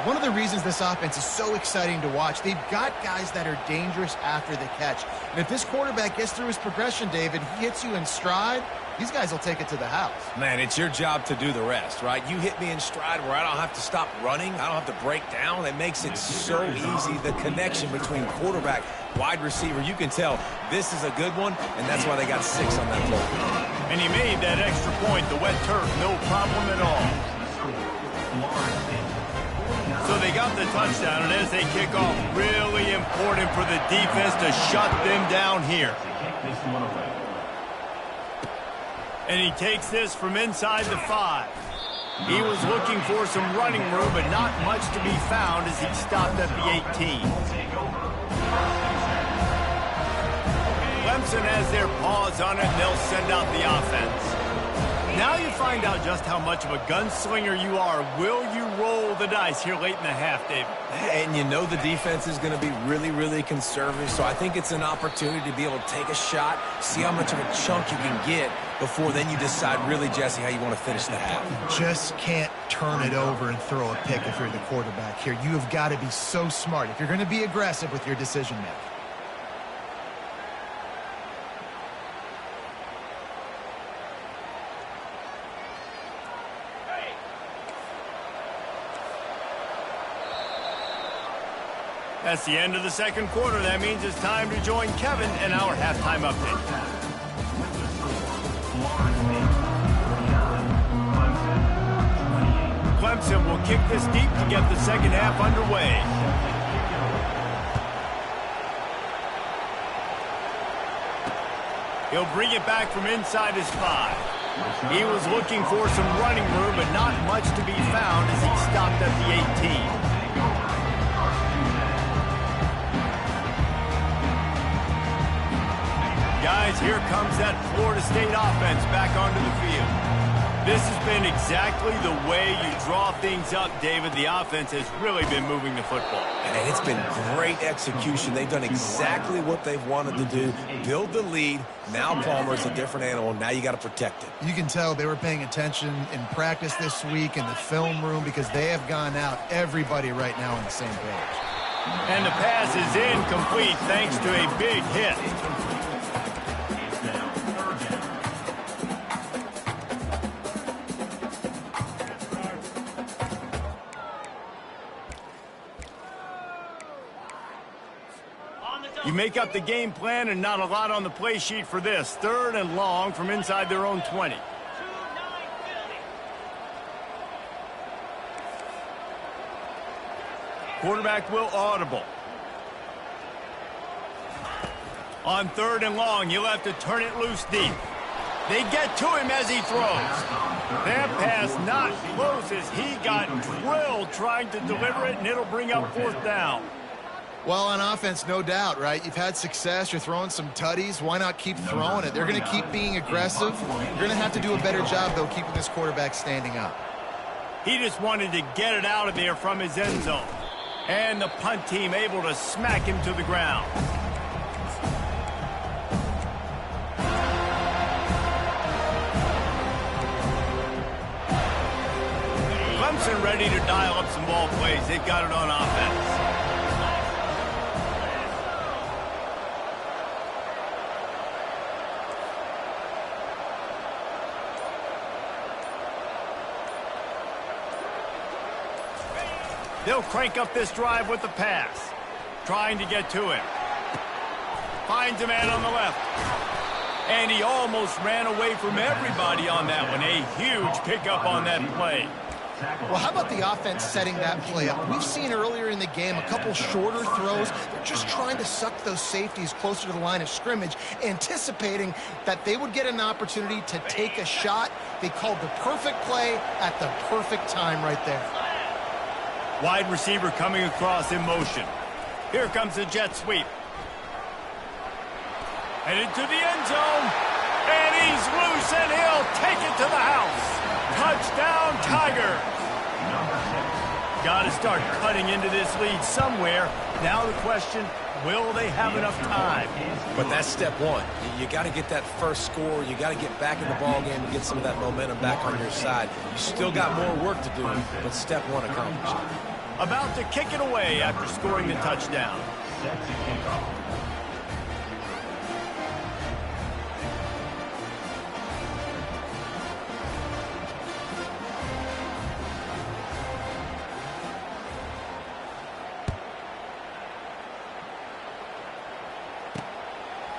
One of the reasons this offense is so exciting to watch, they've got guys that are dangerous after the catch. And if this quarterback gets through his progression, David, he hits you in stride, these guys will take it to the house. Man, it's your job to do the rest, right? You hit me in stride where I don't have to stop running. I don't have to break down. It makes it so easy. The connection between quarterback, wide receiver, you can tell this is a good one, and that's why they got 6 on that play. And he made that extra point, the wet turf, no problem at all. So they got the touchdown, and as they kick off, really important for the defense to shut them down here. And he takes this from inside the 5. He was looking for some running room, but not much to be found as he stopped at the 18. Clemson has their paws on it, and they'll send out the offense. Now you find out just how much of a gunslinger you are. Will you roll the dice here late in the half, David? And you know the defense is going to be really, really conservative, so I think it's an opportunity to be able to take a shot, see how much of a chunk you can get before then you decide really, Jesse, how you want to finish the half. Just can't turn it over and throw a pick if you're the quarterback here. You have got to be so smart if you're going to be aggressive with your decision making. That's the end of the second quarter. That means it's time to join Kevin in our halftime update. Clemson will kick this deep to get the second half underway. He'll bring it back from inside his 5. He was looking for some running room, but not much to be found as he stopped at the 18. Guys, here comes that Florida State offense back onto the field. This has been exactly the way you draw things up, David. The offense has really been moving the football. And it's been great execution. They've done exactly what they've wanted to do. Build the lead. Now Palmer's a different animal. Now you got to protect it. You can tell they were paying attention in practice this week in the film room because they have gone out, everybody right now on the same page. And the pass is incomplete thanks to a big hit. You make up the game plan and not a lot on the play sheet for this. 3rd and long from inside their own 20. Quarterback will audible. On 3rd and long, you'll have to turn it loose deep. They get to him as he throws. That pass not close as he got drilled trying to deliver it, and it'll bring up 4th down. Well, on offense, no doubt, right? You've had success. You're throwing some tutties. Why not keep throwing it? They're going to keep being aggressive. You're going to have to do a better job, though, keeping this quarterback standing up. He just wanted to get it out of there from his end zone. And the punt team able to smack him to the ground. Clemson ready to dial up some ball plays. They've got it on offense. They'll crank up this drive with the pass. Trying to get to him. Finds a man on the left. And he almost ran away from everybody on that one. A huge pickup on that play. Well, how about the offense setting that play up? We've seen earlier in the game a couple shorter throws. They're just trying to suck those safeties closer to the line of scrimmage, anticipating that they would get an opportunity to take a shot. They called the perfect play at the perfect time right there. Wide receiver coming across in motion. Here comes the jet sweep. Headed to the end zone. And he's loose, and he'll take it to the house. Touchdown, Tiger. Got to start cutting into this lead somewhere. Now the question, will they have enough time? But that's step one. You got to get that first score. You got to get back in the ball game and get some of that momentum back on your side. You still got more work to do, but step one accomplished. About to kick it away after scoring the touchdown.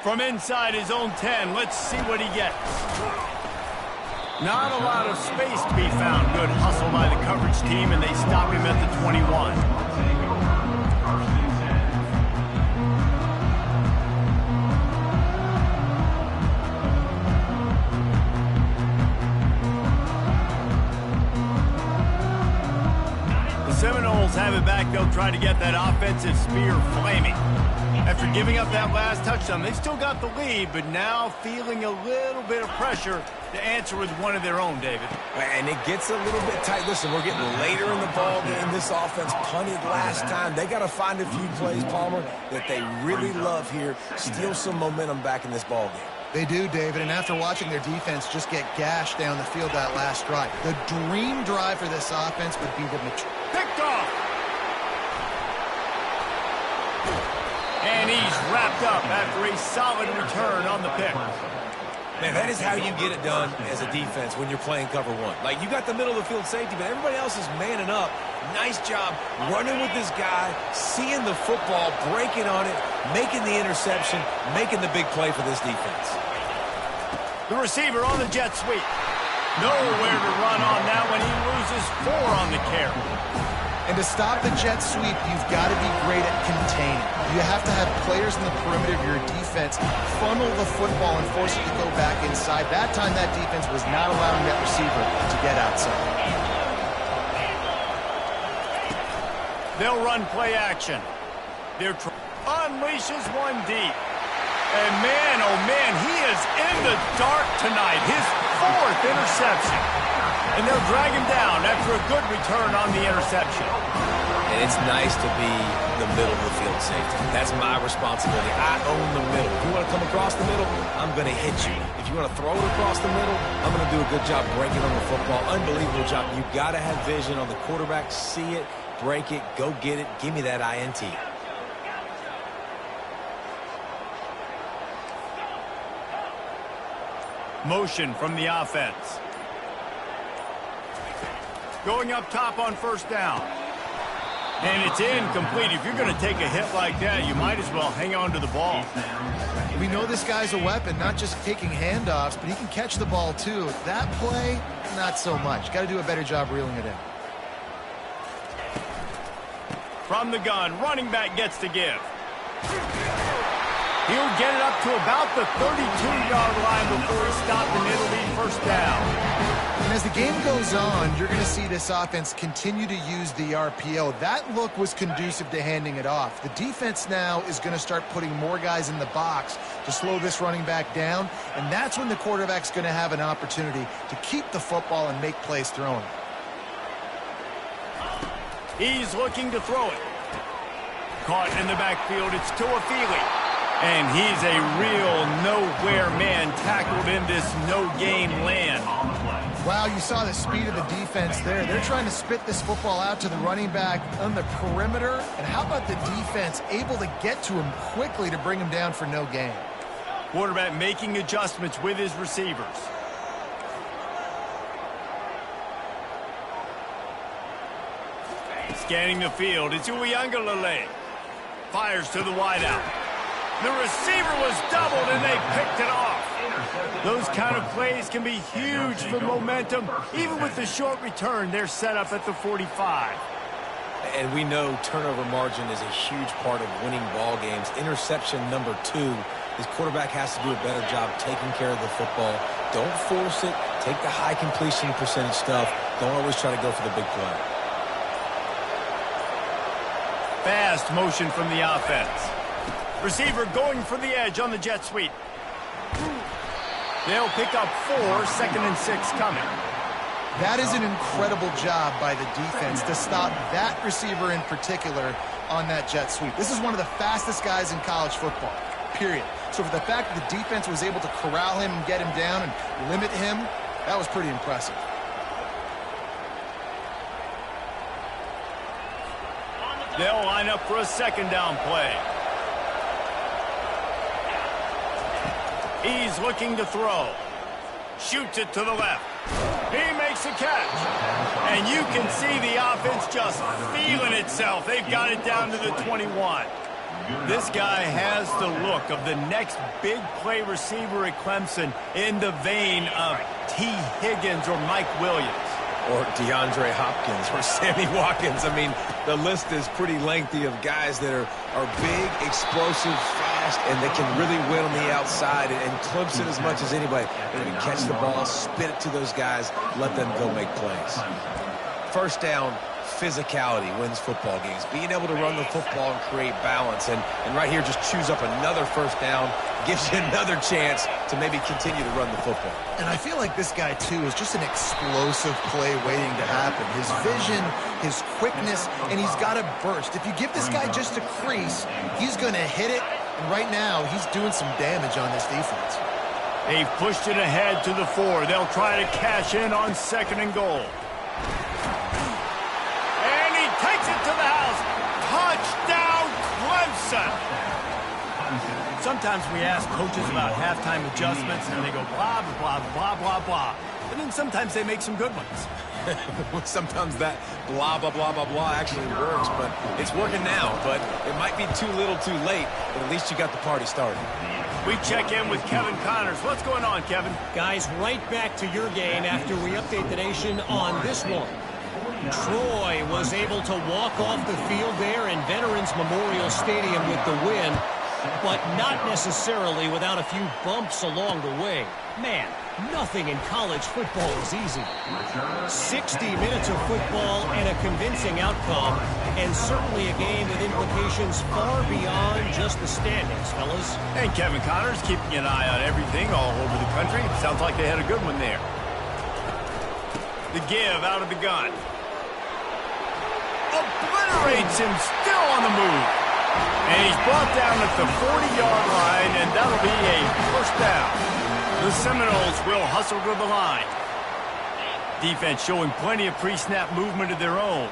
From inside his own 10, let's see what he gets. Not a lot of space to be found. Good hustle by the coverage team, and they stop him at the 21. The Seminoles have it back. They'll try to get that offensive spear flaming. After giving up that last touchdown, they've still got the lead, but now feeling a little bit of pressure to answer with one of their own, David. And it gets a little bit tight. Listen, we're getting later in the ball game. This offense punted last time. They got to find a few plays, Palmer, that they really love here. Steal some momentum back in this ball game. They do, David, and after watching their defense just get gashed down the field that last drive, the dream drive for this offense would be picked off. And he's wrapped up after a solid return on the pick. Man, that is how you get it done as a defense when you're playing cover one. Like, you got the middle of the field safety, but everybody else is manning up. Nice job running with this guy, seeing the football, breaking on it, making the interception, making the big play for this defense. The receiver on the jet sweep. Nowhere to run on that one. He loses 4 on the carry. And to stop the jet sweep, you've got to be great at containing. You have to have players in the perimeter of your defense funnel the football and force it to go back inside. That time, that defense was not allowing that receiver to get outside. They'll run play action. They're unleashes one deep. And man, oh man, he is in the dark tonight. His 4th interception. And they'll drag him down after a good return on the interception. And it's nice to be the middle of the field safety. That's my responsibility. I own the middle. If you want to come across the middle, I'm going to hit you. If you want to throw it across the middle, I'm going to do a good job breaking on the football. Unbelievable job. You've got to have vision on the quarterback. See it, break it, go get it. Give me that INT. Motion from the offense. Going up top on 1st down. And it's incomplete. If you're going to take a hit like that, you might as well hang on to the ball. We know this guy's a weapon, not just taking handoffs, but he can catch the ball too. That play, not so much. Got to do a better job reeling it in. From the gun, running back gets to give. He'll get it up to about the 32-yard line before he stopped, and it'll be 1st down. And as the game goes on, you're going to see this offense continue to use the RPO. That look was conducive to handing it off. The defense now is going to start putting more guys in the box to slow this running back down, and that's when the quarterback's going to have an opportunity to keep the football and make plays throwing. He's looking to throw it. Caught in the backfield, it's to Feely. And he's a real nowhere man tackled in this no-gain land. Wow, you saw the speed of the defense there. They're trying to spit this football out to the running back on the perimeter. And how about the defense able to get to him quickly to bring him down for no gain? Quarterback making adjustments with his receivers. Scanning the field, it's Uiagalelei. Fires to the wideout. The receiver was doubled, and they picked it off. Those kind of plays can be huge for momentum. Even with the short return, they're set up at the 45. And we know turnover margin is a huge part of winning ball games. Interception number 2. This quarterback has to do a better job taking care of the football. Don't force it. Take the high completion percentage stuff. Don't always try to go for the big play. Fast motion from the offense. Receiver going for the edge on the jet sweep. They'll pick up 4, 2nd and 6 coming. That is an incredible job by the defense to stop that receiver in particular on that jet sweep. This is one of the fastest guys in college football, period. So for the fact that the defense was able to corral him and get him down and limit him, that was pretty impressive. They'll line up for a 2nd down play. He's looking to throw. Shoots it to the left. He makes a catch. And you can see the offense just feeling itself. They've got it down to the 21. This guy has the look of the next big play receiver at Clemson in the vein of T. Higgins or Mike Williams. Or DeAndre Hopkins or Sammy Watkins. I mean, the list is pretty lengthy of guys that are big, explosive, fast, and they can really win on the outside. And Clemson, as much as anybody, they're going to catch the ball, spit it to those guys, let them go make plays. 1st down, physicality wins football games. Being able to run the football and create balance. And right here, just choose up another 1st down, gives you another chance to maybe continue to run the football. And I feel like this guy, too, is just an explosive play waiting to happen. His vision, his quickness, and he's got a burst. If you give this guy just a crease, he's going to hit it. And right now, he's doing some damage on this defense. They've pushed it ahead to the 4. They'll try to cash in on 2nd and goal. And he takes it to the house. Touchdown, Clemson! Sometimes we ask coaches about halftime adjustments, and they go blah, blah, blah, blah, blah. And then sometimes they make some good ones. Sometimes that blah, blah, blah, blah, blah actually works, but it's working now. But it might be too little too late, but at least you got the party started. We check in with Kevin Connors. What's going on, Kevin? Guys, right back to your game after we update the nation on this one. Troy was able to walk off the field there in Veterans Memorial Stadium with the win, but not necessarily without a few bumps along the way. Man, nothing in college football is easy. 60 minutes of football and a convincing outcome, and certainly a game with implications far beyond just the standings, fellas. And Kevin Connors keeping an eye on everything all over the country. Sounds like they had a good one there. The give out of the gun. Obliterates him, still on the move. And he's brought down at the 40-yard line, and that'll be a first down. The Seminoles will hustle to the line. Defense showing plenty of pre-snap movement of their own.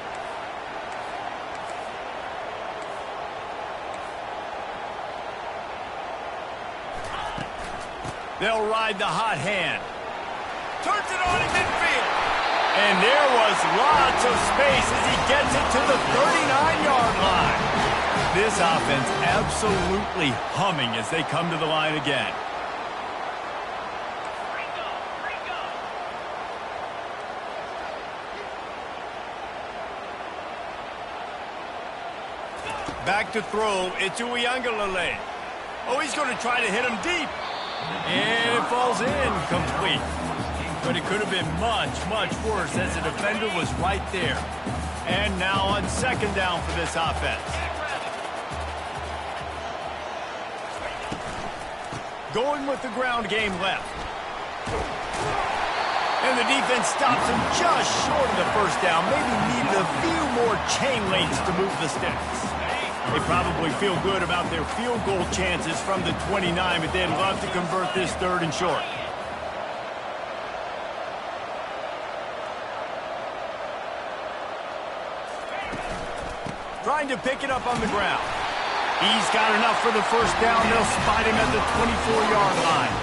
They'll ride the hot hand. Turns it on in midfield. And there was lots of space as he gets it to the 39-yard line. This offense absolutely humming as they come to the line again. Back to throw. It's Uyangalele. Oh, he's going to try to hit him deep. And it falls in complete. But it could have been much, much worse as the defender was right there. And now on second down for this offense. Going with the ground game left. And the defense stops him just short of the first down. Maybe needed a few more chain links to move the sticks. They probably feel good about their field goal chances from the 29, but they'd love to convert this third and short. Trying to pick it up on the ground. He's got enough for the first down. They'll spot him at the 24-yard line.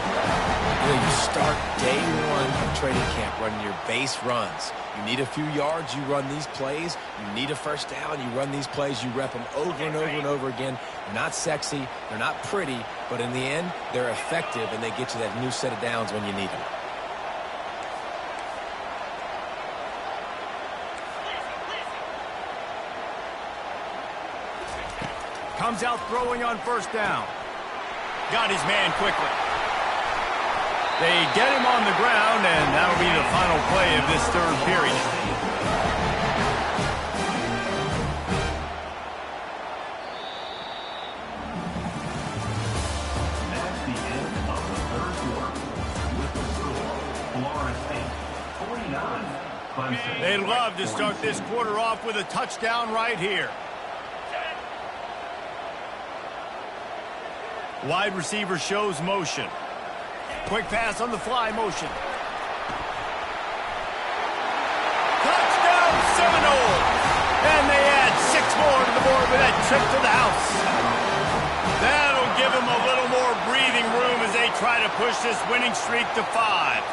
You start day one of training camp running your base runs. You need a few yards, you run these plays. You need a first down, you run these plays. You rep them over and over and over again. They're not sexy, they're not pretty, but in the end, they're effective, and they get you that new set of downs when you need them. Comes out throwing on first down. Got his man quickly. They get him on the ground, and that'll be the final play of this third period. That's the end of the third quarter. With the score, Florida State 49, Clemson. They'd love to start this quarter off with a touchdown right here. Wide receiver shows motion. Quick pass on the fly motion. Touchdown Seminoles! And they add 6 more to the board with that trip to the house. That'll give them a little more breathing room as they try to push this winning streak to 5.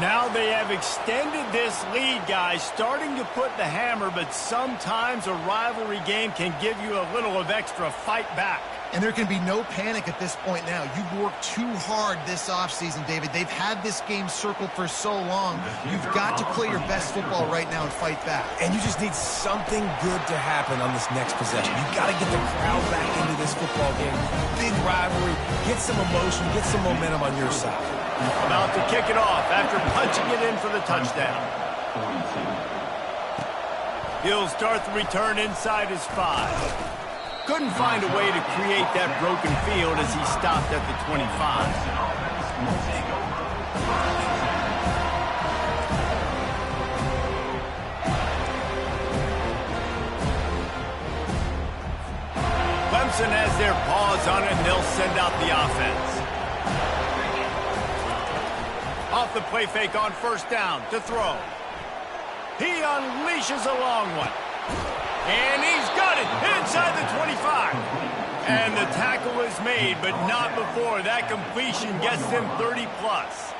Now they have extended this lead, guys, starting to put the hammer, but sometimes a rivalry game can give you a little of extra fight back. And there can be no panic at this point now. You've worked too hard this offseason, David. They've had this game circled for so long. You've got to play your best football right now and fight back. And you just need something good to happen on this next possession. You've got to get the crowd back into this football game. Big rivalry. Get some emotion. Get some momentum on your side. About to kick it off after punching it in for the touchdown. He'll start the return inside his 5. Couldn't find a way to create that broken field as he stopped at the 25. Clemson has their paws on it, and they'll send out the offense. Off the play fake on first down to throw. He unleashes a long one. And he's got it inside the 25. And the tackle is made, but not before. That completion gets him 30-plus.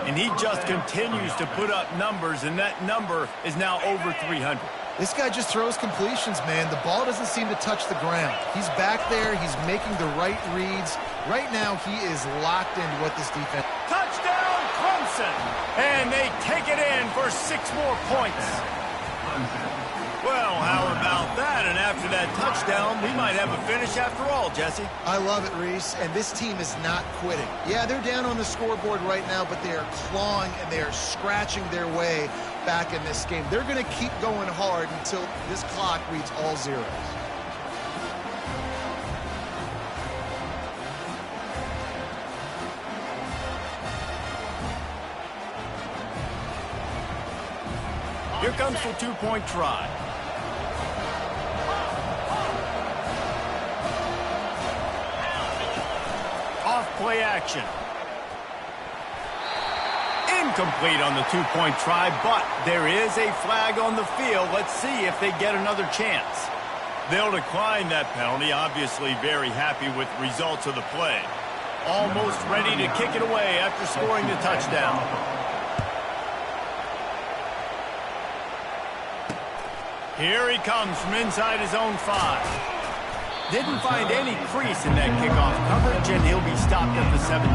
And he just continues to put up numbers, and that number is now over 300. This guy just throws completions, man. The ball doesn't seem to touch the ground. He's back there. He's making the right reads. Right now, he is locked into what this defense... Touchdown, Clemson! And they take it in for 6 more points. Well, how about that? And after that touchdown, we might have a finish after all, Jesse. I love it, Reese, and this team is not quitting. Yeah, they're down on the scoreboard right now, but they are clawing and they are scratching their way back in this game. They're going to keep going hard until this clock reads all zeros. Here comes the 2-point try. Off play action. Incomplete on the 2-point try, but there is a flag on the field. Let's see if they get another chance. They'll decline that penalty, obviously very happy with the results of the play. Almost ready to kick it away after scoring the touchdown. Here he comes from inside his own 5. Didn't find any crease in that kickoff coverage, and he'll be stopped at the 17.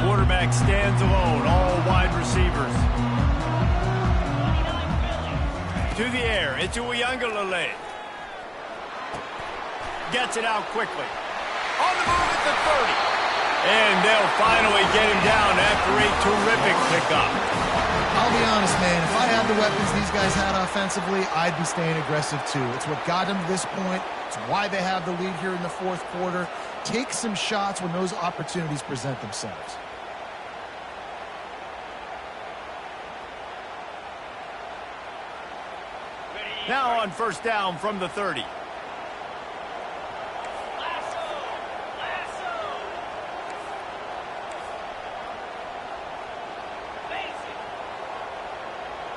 Quarterback stands alone, all wide receivers. To the air, it's Yr1. Gets it out quickly. On the move at the 30. And they'll finally get him down after a terrific pickup. I'll be honest, man. If I had the weapons these guys had offensively, I'd be staying aggressive too. It's what got them to this point. It's why they have the lead here in the 4th quarter. Take some shots when those opportunities present themselves. Now on 1st down from the 30.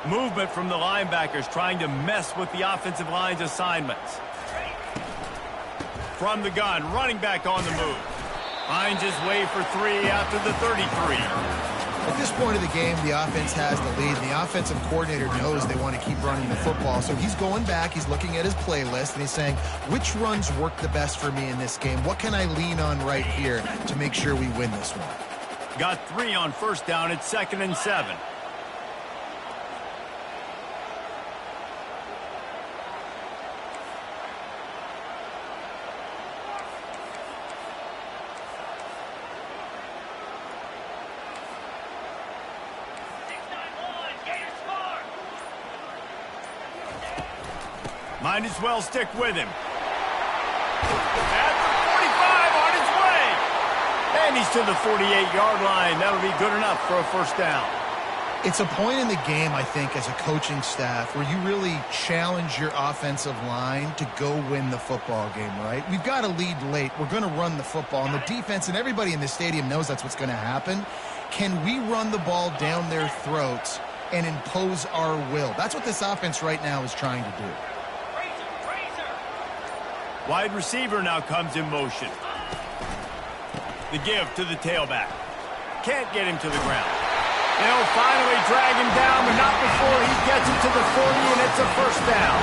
Movement from the linebackers trying to mess with the offensive line's assignments. From the gun, running back on the move. Finds his way for 3 after the 33. At this point of the game, the offense has the lead, and the offensive coordinator knows they want to keep running the football. So he's going back, he's looking at his playlist, and he's saying, which runs work the best for me in this game? What can I lean on right here to make sure we win this one? Got 3 on 1st down at 2nd and 7. Might as well stick with him. At the 45 on his way. And he's to the 48-yard line. That'll be good enough for a 1st down. It's a point in the game, I think, as a coaching staff, where you really challenge your offensive line to go win the football game, right? We've got to lead late. We're going to run the football. And the defense and everybody in the stadium knows that's what's going to happen. Can we run the ball down their throats and impose our will? That's what this offense right now is trying to do. Wide receiver now comes in motion. The give to the tailback. Can't get him to the ground. They'll finally drag him down, but not before he gets it to the 40, and it's a 1st down.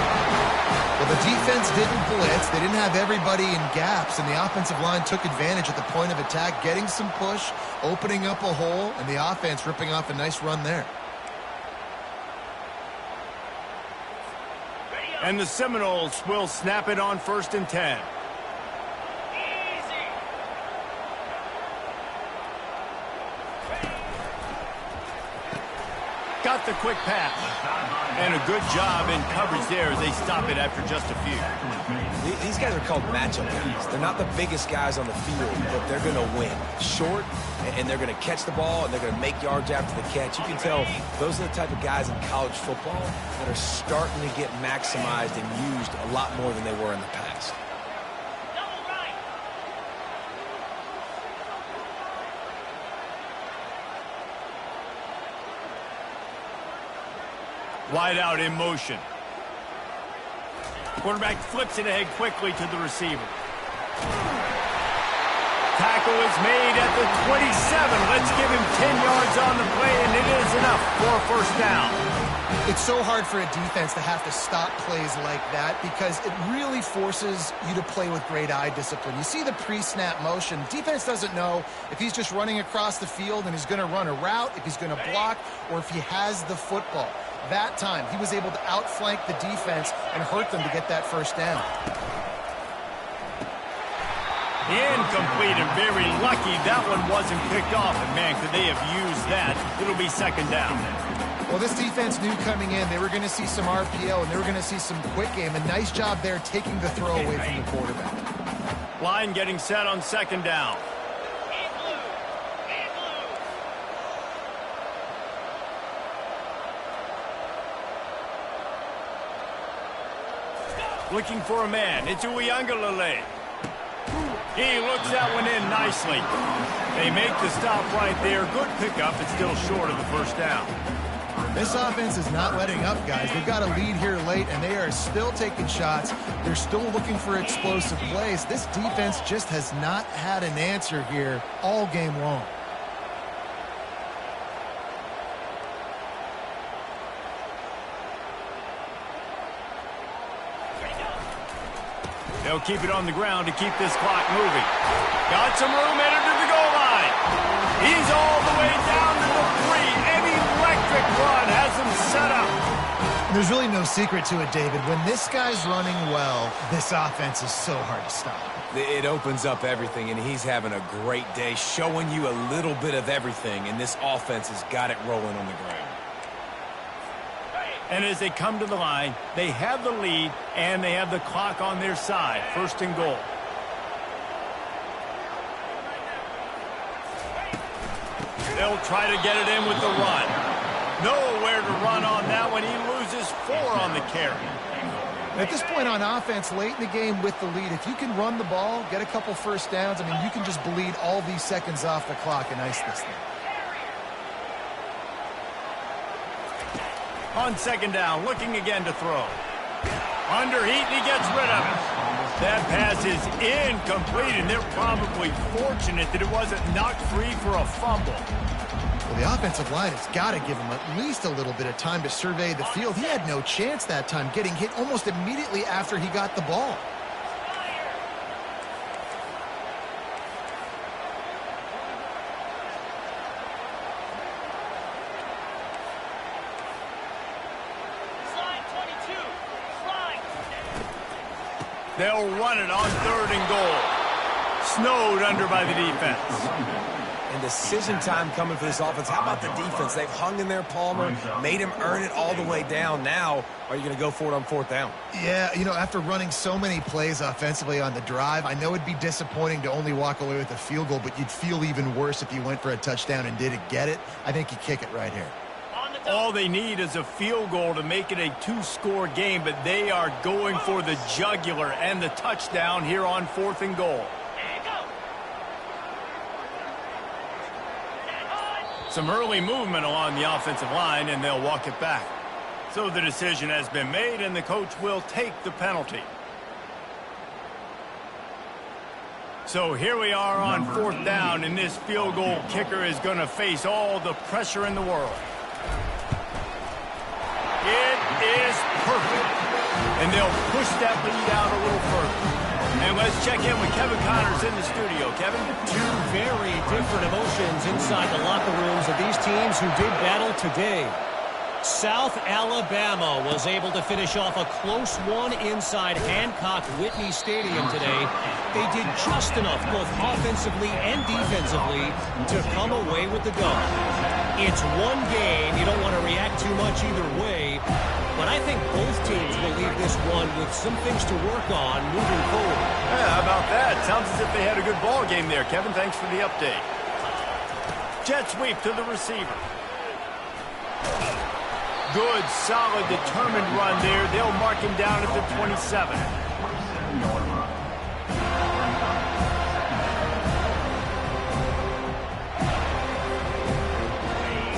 Well, the defense didn't blitz. They didn't have everybody in gaps, and the offensive line took advantage at the point of attack, getting some push, opening up a hole, and the offense ripping off a nice run there. And the Seminoles will snap it on 1st and 10. Got the quick pass. And a good job in coverage there as they stop it after just a few. These guys are called matchup guys. They're not the biggest guys on the field, but they're going to win. Short, and they're going to catch the ball, and they're going to make yards after the catch. You can tell those are the type of guys in college football that are starting to get maximized and used a lot more than they were in the past. Wide out in motion. Quarterback flips it ahead quickly to the receiver. tackle is made at the 27. Let's give him 10 yards on the play, and it is enough for a first down. It's so hard for a defense to have to stop plays like that because it really forces you to play with great eye discipline. You see the pre-snap motion. Defense doesn't know if he's just running across the field and he's going to run a route, if he's going to block, or if he has the football. That time, he was able to outflank the defense and hurt them to get that first down. Incomplete, and very lucky that one wasn't picked off. And, man, could they have used that? It'll be second down. Well, this defense knew coming in they were going to see some RPO and they were going to see some quick game. A nice job there taking the throw away from the quarterback. Line getting set on second down. Looking for a man. It's Uyangalele. He looks that one in nicely. They make the stop right there. Good pickup. It's still short of the first down. This offense is not letting up, guys. They've got a lead here late, and they are still taking shots. They're still looking for explosive plays. This defense just has not had an answer here all game long. They'll keep it on the ground to keep this clock moving. Got some room, headed to the goal line. He's all the way down to the 3. An electric run has him set up. There's really no secret to it, David. When this guy's running well, this offense is so hard to stop. It opens up everything, and he's having a great day, showing you a little bit of everything, and this offense has got it rolling on the ground. And as they come to the line, they have the lead, and they have the clock on their side. First and goal. They'll try to get it in with the run. Nowhere to run on that one. He loses 4 on the carry. At this point on offense, late in the game with the lead, if you can run the ball, get a couple first downs, I mean, you can just bleed all these seconds off the clock and ice this thing. On second down, looking again to throw. Under heat, and he gets rid of it. That pass is incomplete, and they're probably fortunate that it wasn't knocked free for a fumble. Well, the offensive line has got to give him at least a little bit of time to survey the field. He had no chance that time, getting hit almost immediately after he got the ball. They'll run it on third and goal. Snowed under by the defense. And decision time coming for this offense. How about the defense? They've hung in there, Palmer, made him earn it all the way down. Now, are you going to go for it on fourth down? Yeah, you know, after running so many plays offensively on the drive, I know it'd be disappointing to only walk away with a field goal, but you'd feel even worse if you went for a touchdown and didn't get it. I think you kick it right here. All they need is a field goal to make it a 2-score game, but they are going for the jugular and the touchdown here on fourth and goal. Some early movement along the offensive line, and they'll walk it back. So the decision has been made, and the coach will take the penalty. So here we are on fourth down, and this field goal kicker is going to face all the pressure in the world. It is perfect. And they'll push that lead out a little further. And let's check in with Kevin Connors in the studio. Kevin? 2 very different emotions inside the locker rooms of these teams who did battle today. South Alabama was able to finish off a close one inside Hancock-Whitney Stadium today. They did just enough, both offensively and defensively, to come away with the dub. It's one game. You don't want to react too much either way. But I think both teams will leave this one with some things to work on moving forward. Yeah, how about that? Sounds as if they had a good ball game there. Kevin, thanks for the update. Jet sweep to the receiver. Good, solid, determined run there. They'll mark him down at the 27.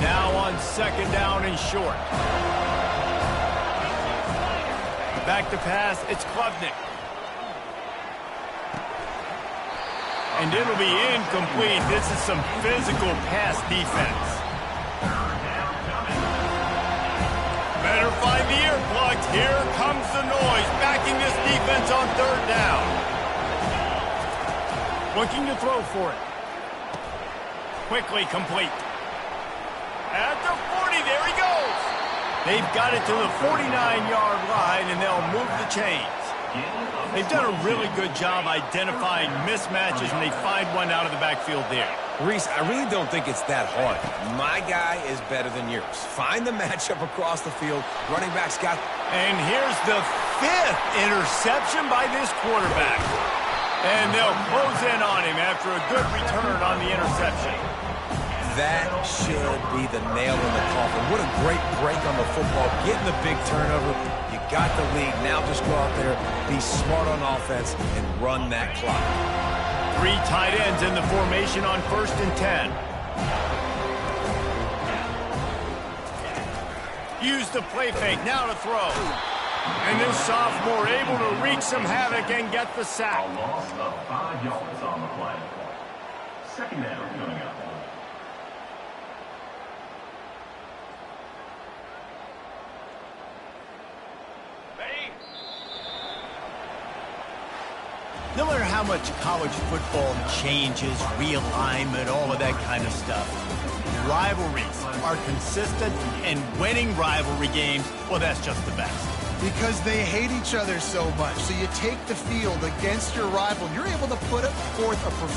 Now on second down and short. Back to pass, it's Klubnik. And it'll be incomplete. This is some physical pass defense. Better find the earplugs. Here comes the noise, backing this defense on third down. Looking to throw for it. Quickly complete. At the 40, there he goes. They've got it to the 49-yard line, and they'll move the chains. They've done a really good job identifying mismatches, and they find one out of the backfield there. Reese, I really don't think it's that hard. My guy is better than yours. Find the matchup across the field. Running back's got... And here's the 5th interception by this quarterback. And they'll close in on him after a good return on the interception. That should be the nail in the coffin. What a great break on the football. Getting the big turnover. You got the lead. Now just go out there, be smart on offense, and run that clock. 3 tight ends in the formation on 1st and 10. Use the play fake. Now to throw. And this sophomore able to wreak some havoc and get the sack. A loss of 5 yards on the play. Second down coming up. No matter how much college football changes, realignment, all of that kind of stuff, rivalries are consistent, and winning rivalry games, well, that's just the best. Because they hate each other so much. So you take the field against your rival, you're able to put forth a performance